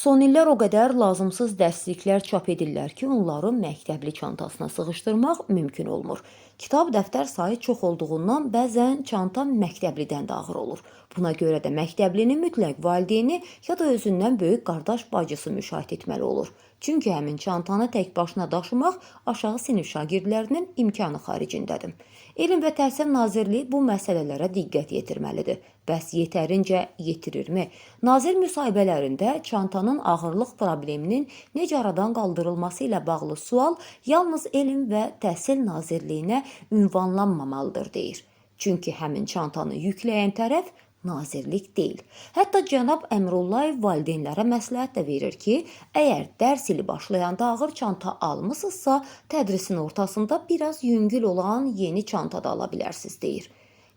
Son illər o qədər lazımsız dərsliklər çap edirlər ki, onları məktəbli çantasına sığışdırmaq mümkün olmur. Kitab, dəftər sayı çox olduğundan bəzən çanta məktəblidən də ağır olur. Buna görə də məktəblinin mütləq valideyni ya da özündən böyük qardaş bacısı müşahidə etməli olur. Çünki həmin çantanı tək başına daşımaq aşağı sinif şagirdlərinin imkanı xaricindədir. Elm və Təhsil Nazirliyi bu məsələlərə diqqət yetirməlidir. Bəs yetərincə yetirirmi? Nazir müsahibələrində çantanın ağırlıq probleminin necə aradan qaldırılması ilə bağlı sual yalnız Elm və Təhsil Nazirliyinə ünvanlanmamalıdır deyir. Çünki həmin çantanı yükləyən tərəf nazirlik deyil. Hətta cənab Əmrullayev valideynlərə məsləhət də verir ki, əgər dərs ili başlayanda ağır çanta almısınızsa, tədrisin ortasında biraz yüngül olan yeni çanta da ala bilərsiniz deyir.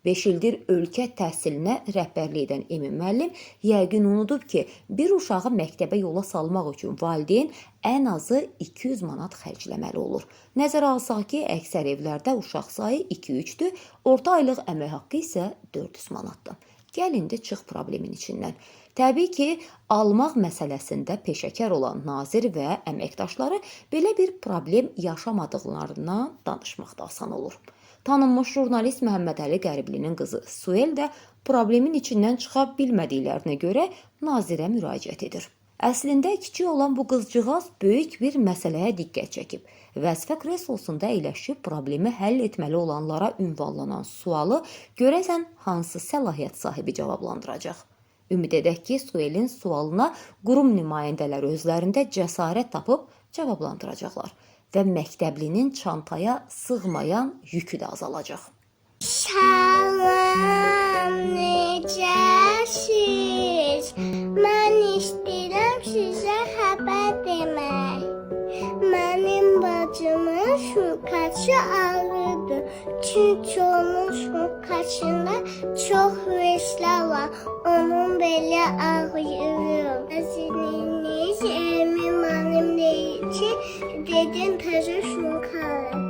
5 ildir ölkə təhsilinə rəhbərlik edən Emin müəllim yəqin unudub ki, bir uşağı məktəbə yola salmaq üçün valideyn ən azı 200 manat xərcləməli olur. Nəzərə alsaq ki, əksər evlərdə uşaq sayı 2-3-dür, orta aylıq əmək haqqı isə 400 manatdır. Gəlin də çıx problemin içindən. Təbii ki, almaq məsələsində peşəkar olan nazir və əməkdaşları belə bir problem yaşamadıqlarından danışmaq da asan olur. Tanınmış jurnalist Məhəmməd Əli Qəriblinin qızı Suel də problemin içindən çıxa bilmədiklərinə görə nazirə müraciət edir. Əslində kiçik olan bu qızcığaz böyük bir məsələyə diqqət çəkib. Vəzifə kreslosunda əyləşib problemi həll etməli olanlara ünvanlanan sualı görəsən hansı səlahiyyət sahibi cavablandıracaq? Ümid edək ki, Suelin sualına qurum nümayəndələri özlərində cəsarət tapıb cavablandıracaqlar və məktəblinin çantaya sığmayan yükü də azalacaq. Salam, necəsiz? Mən istəyirəm sizə xəbər demək. Mənim bacımın şurkaçı ağrıdır. Çünki onun şurkaçında çox reslər var. Onun belə ağrıyor. Əziziniz Emin mənim deyir ki, dedim təzə şurkalı.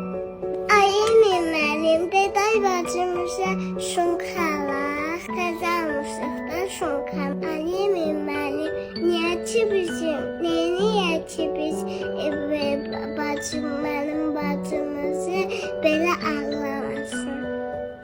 Ay Emin mənim, deday bacımıza şunkalar, təzə almışlıqdan şunkam. Ay Emin mənim, niyyəti bizim, niyyəti biz mənim bacımızı belə alır.